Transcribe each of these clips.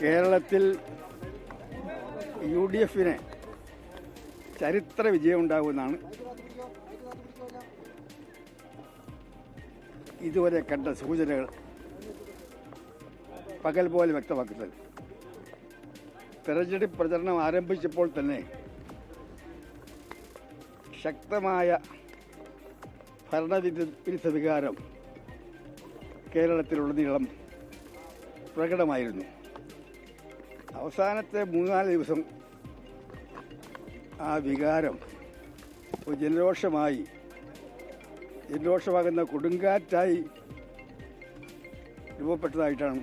കേരളത്തിൽ UDF ചരിത്ര വിജയം ഉണ്ടാകുമെന്നാണ് ഇതുവരെ കണ്ട സൂചനകൾ പകൽ പോലെ വ്യക്തമാക്കുന്നത്. തെരഞ്ഞെടുപ്പ് പ്രചരണം ആരംഭിച്ചപ്പോൾ തന്നെ ശക്തമായ ഭരണവിരുദ്ധ വികാരം കേരളത്തിലുടനീളം പ്രകടമായിരുന്നു. അവസാനത്തെ 3-4 ദിവസം ആ വികാരം ഒരു ജനരോഷമാകുന്ന കൊടുങ്കാറ്റായി രൂപപ്പെട്ടതായിട്ടാണ്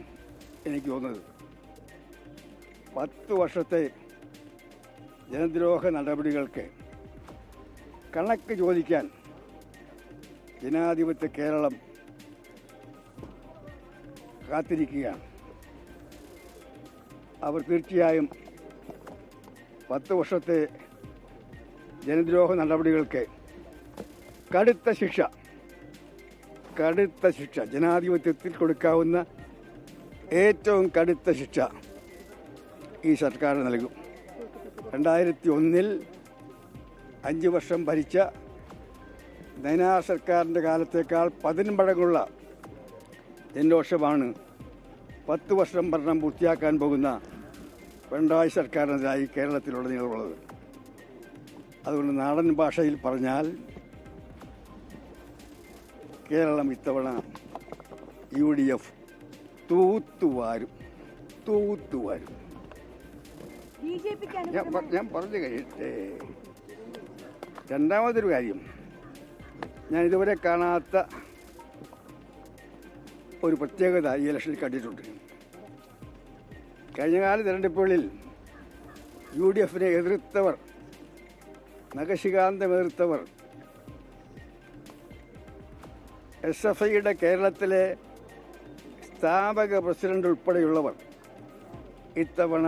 എനിക്ക് തോന്നുന്നത്. 10 വർഷത്തെ ജനദ്രോഹ നടപടികൾക്ക് കണക്ക് ചോദിക്കാൻ ജനാധിപത്യ കേരളം കാത്തിരിക്കുകയാണ്. അവർ തീർച്ചയായും 10 വർഷത്തെ ജനദ്രോഹ നടപടികൾക്ക് കടുത്ത ശിക്ഷ ജനാധിപത്യത്തിൽ കൊടുക്കാവുന്ന ഏറ്റവും കടുത്ത ശിക്ഷ ഈ സർക്കാർ നൽകും. 2001 5 വർഷം ഭരിച്ച നയനാർ സർക്കാരിൻ്റെ കാലത്തേക്കാൾ 10 മടങ്ങുള്ള ജനരോഷമാണ് 10 വർഷം ഭരണം പൂർത്തിയാക്കാൻ പോകുന്ന പിണറായി സർക്കാരിനെതിരായി കേരളത്തിലുടനീളമുള്ളത്. അതുകൊണ്ട് നാടൻ ഭാഷയിൽ പറഞ്ഞാൽ കേരളം ഇത്തവണ UDF തൂത്തുവാരും. ഞാൻ പറഞ്ഞു കഴിയട്ടെ. രണ്ടാമതൊരു കാര്യം, ഞാൻ ഇതുവരെ കാണാത്ത ഒരു പ്രത്യേകത ഈ ഇലക്ഷനിൽ കണ്ടിട്ടുണ്ട്. കഴിഞ്ഞകാല തെരഞ്ഞെടുപ്പുകളിൽ UDF എതിർത്തവർ, നഖശികാന്തം എതിർത്തവർ, SFIയുടെ കേരളത്തിലെ സ്ഥാപക പ്രസിഡന്റ് ഉൾപ്പെടെയുള്ളവർ ഇത്തവണ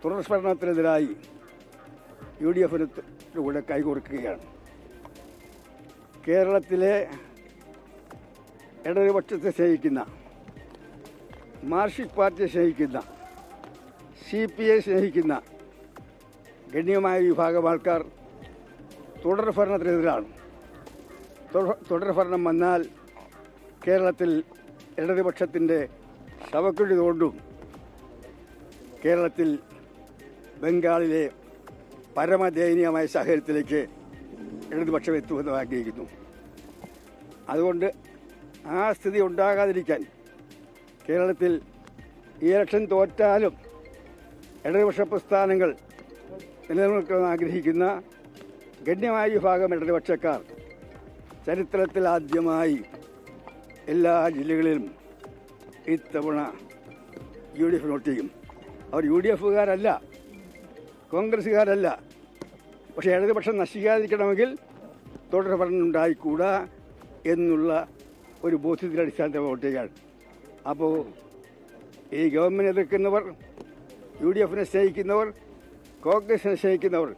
തുടർഭരണത്തിനെതിരായി UDFിലൂടെ കൈകോർക്കുകയാണ്. കേരളത്തിലെ ഇടതുപക്ഷത്തെ സ്നേഹിക്കുന്ന, മാർക്സിസ്റ്റ് പാർട്ടിയെ സ്നേഹിക്കുന്ന, CPI സ്നേഹിക്കുന്ന ഗണ്യമായ വിഭാഗം ആൾക്കാർ തുടർഭരണത്തിനെതിരാണ്. തുടർഭരണം വന്നാൽ കേരളത്തിൽ ഇടതുപക്ഷത്തിൻ്റെ ശവക്കുഴി തോണ്ടും. കേരളത്തിൽ ബംഗാളിലെ പരമദയനീയമായ സാഹചര്യത്തിലേക്ക് ഇടതുപക്ഷം എത്തുമെന്ന് ആഗ്രഹിക്കുന്നു. അതുകൊണ്ട് ആ സ്ഥിതി ഉണ്ടാകാതിരിക്കാൻ കേരളത്തിൽ ഈ ഇലക്ഷൻ തോറ്റാലും ഇടതുപക്ഷ പ്രസ്ഥാനങ്ങൾ നിലനിൽക്കണമെന്ന് ആഗ്രഹിക്കുന്ന ഗണ്യമായ വിഭാഗം ഇടതുപക്ഷക്കാർ ചരിത്രത്തിൽ ആദ്യമായി എല്ലാ ജില്ലകളിലും ഇത്തവണ UDF വോട്ട് ചെയ്യും. അവർ UDFകാരല്ല, കോൺഗ്രസ്സുകാരല്ല. പക്ഷേ ഇടതുപക്ഷം നശിക്കാതിരിക്കണമെങ്കിൽ തുടർഭരണം ഉണ്ടായിക്കൂടാ എന്നുള്ള ഒരു ബോധ്യത്തിൻ്റെ അടിസ്ഥാനത്തിൽ വോട്ട് ചെയ്യുകയാണ്. അപ്പോൾ ഈ ഗവൺമെൻറ് എതിർക്കുന്നവർ, UDFനെ സ്നേഹിക്കുന്നവർ, കോൺഗ്രസിനെ സ്നേഹിക്കുന്നവർ,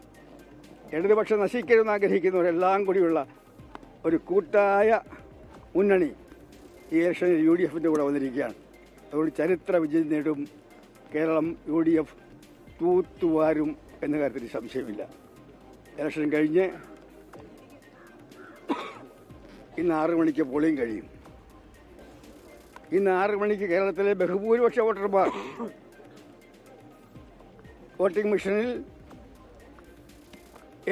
ഇടതുപക്ഷം നശിക്കരുതെന്ന് ആഗ്രഹിക്കുന്നവർ എല്ലാം കൂടിയുള്ള ഒരു കൂട്ടായ മുന്നണി ഈ ഇലക്ഷനിൽ UDFിൻ്റെ കൂടെ വന്നിരിക്കുകയാണ്. അതുകൊണ്ട് ചരിത്ര വിജയം നേടും കേരളം. UDF തൂത്തുവാരും എന്ന കാര്യത്തിൽ സംശയമില്ല. ഇലക്ഷൻ കഴിഞ്ഞ് ഇന്ന് 6 മണിക്ക് പോളിംഗ് കഴിയും. ഇന്ന് 6 മണിക്ക് കേരളത്തിലെ ബഹുഭൂരിപക്ഷ വോട്ടർമാർ വോട്ടിംഗ് മെഷീനിൽ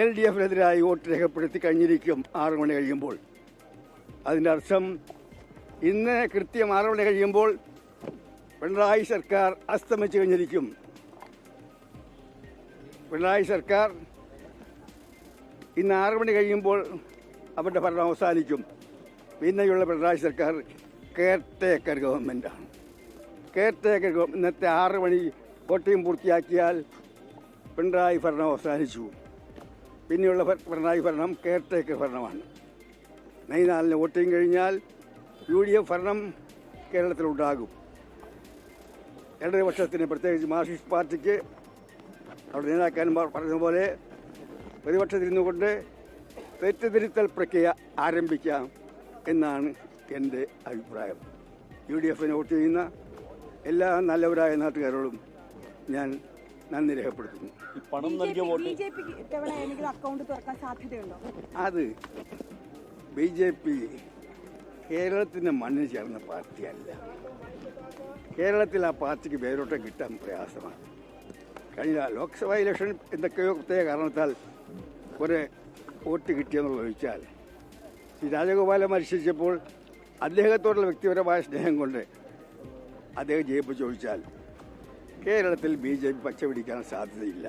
LDFനെതിരായി വോട്ട് രേഖപ്പെടുത്തി കഴിഞ്ഞിരിക്കും 6 മണി കഴിയുമ്പോൾ. അതിൻ്റെ അർത്ഥം ഇന്ന് കൃത്യം 6 മണി കഴിയുമ്പോൾ പിണറായി സർക്കാർ അസ്തമിച്ചു കഴിഞ്ഞിരിക്കും. പിണറായി സർക്കാർ ഇന്ന് 6 മണി കഴിയുമ്പോൾ അവരുടെ ഭരണം അവസാനിക്കും. പിന്നെയുള്ള പിണറായി സർക്കാർ കെയർടേക്കർ ഗവൺമെൻറ്റാണ്. കെയർടേക്കർ ഇന്നത്തെ 6 മണി വോട്ടിംഗ് പൂർത്തിയാക്കിയാൽ പിണറായി ഭരണം അവസാനിച്ചു. പിന്നെയുള്ള പിണറായി ഭരണം കെയർടേക്കർ ഭരണമാണ്. മെയ് 4 വോട്ടിംഗ് കഴിഞ്ഞാൽ UDF ഭരണം കേരളത്തിലുണ്ടാകും. ഇടതുപക്ഷത്തിന്, പ്രത്യേകിച്ച് മാർക്സിസ്റ്റ് പാർട്ടിക്ക് അവിടെ നേതാക്കന്മാർ പറഞ്ഞതുപോലെ പ്രതിപക്ഷത്തിരുന്നു കൊണ്ട് തെറ്റുതിരുത്തൽ പ്രക്രിയ ആരംഭിക്കാം എന്നാണ് എൻ്റെ അഭിപ്രായം. UDF വോട്ട് ചെയ്യുന്ന എല്ലാ നല്ലവരായ നാട്ടുകാരോടും ഞാൻ നന്ദി രേഖപ്പെടുത്തുന്നു. പണം നൽകിയ വോട്ട് അക്കൗണ്ട് തുറക്കാൻ സാധ്യതയുണ്ടോ? അത് BJP കേരളത്തിൻ്റെ മണ്ണിൽ ചേർന്ന പാർട്ടിയല്ല. കേരളത്തിൽ ആ പാർട്ടിക്ക് വേരോട്ടം കിട്ടാൻ പ്രയാസമാണ്. കഴിഞ്ഞ ലോക്സഭാ ഇലക്ഷൻ എന്തൊക്കെയോ പ്രത്യേക കാരണത്താൽ കുറേ വോട്ട് കിട്ടിയെന്നുള്ളത് ചോദിച്ചാൽ ശ്രീ രാജഗോപാലൻ മത്സരിച്ചപ്പോൾ അദ്ദേഹത്തോടുള്ള വ്യക്തിപരമായ സ്നേഹം കൊണ്ട് അദ്ദേഹം ജയിപ്പിച്ച് ചോദിച്ചാൽ കേരളത്തിൽ BJP പച്ച പിടിക്കാൻ സാധ്യതയില്ല.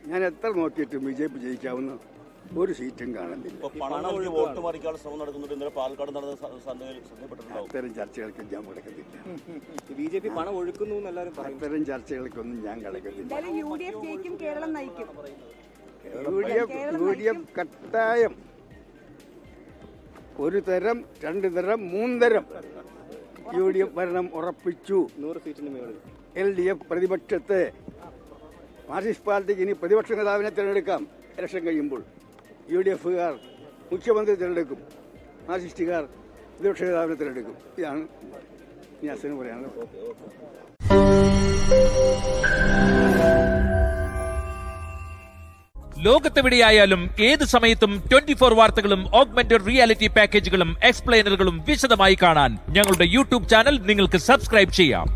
ഞാൻ എത്ര നോക്കിയിട്ടും BJP ജയിക്കാവുന്ന ഒരു സീറ്റും കാണുന്നില്ല. അത്തരം ചർച്ചകൾക്ക് ഞാൻ കിടക്കുന്നില്ല. BJP പണം ഒഴുക്കുന്നു എന്നല്ലാരും അത്തരം ചർച്ചകൾക്കൊന്നും ഞാൻ കിടക്കുന്നില്ല. UDF കട്ടായം ഒരു തരം, രണ്ട് തരം, മൂന്ന് തരം UDF ഭരണം ഉറപ്പിച്ചു. 100 സീറ്റിന് മേളിൽ LDF പ്രതിപക്ഷത്തെ മാർക്സിസ്റ്റ് പാർട്ടിക്ക് ഇനി പ്രതിപക്ഷ നേതാവിനെ തിരഞ്ഞെടുക്കാം. ഇലക്ഷൻ കഴിയുമ്പോൾ UDFകാർ മുഖ്യമന്ത്രി തിരഞ്ഞെടുക്കും, മാർക്സിസ്റ്റുകാർ പ്രതിപക്ഷ നേതാവിനെ തിരഞ്ഞെടുക്കും. ഇതാണ് ഞാസിന് പറയാനുള്ളത്. ലോകത്തെവിടെയായാലും ഏത് സമയത്തും 24 വാർത്തകളും ഓഗ്മെന്റഡ് റിയാലിറ്റി പാക്കേജുകളും എക്സ്പ്ലെയിനറുകളും വിശദമായി കാണാൻ ഞങ്ങളുടെ YouTube ചാനൽ നിങ്ങൾക്ക് സബ്സ്ക്രൈബ് ചെയ്യാം.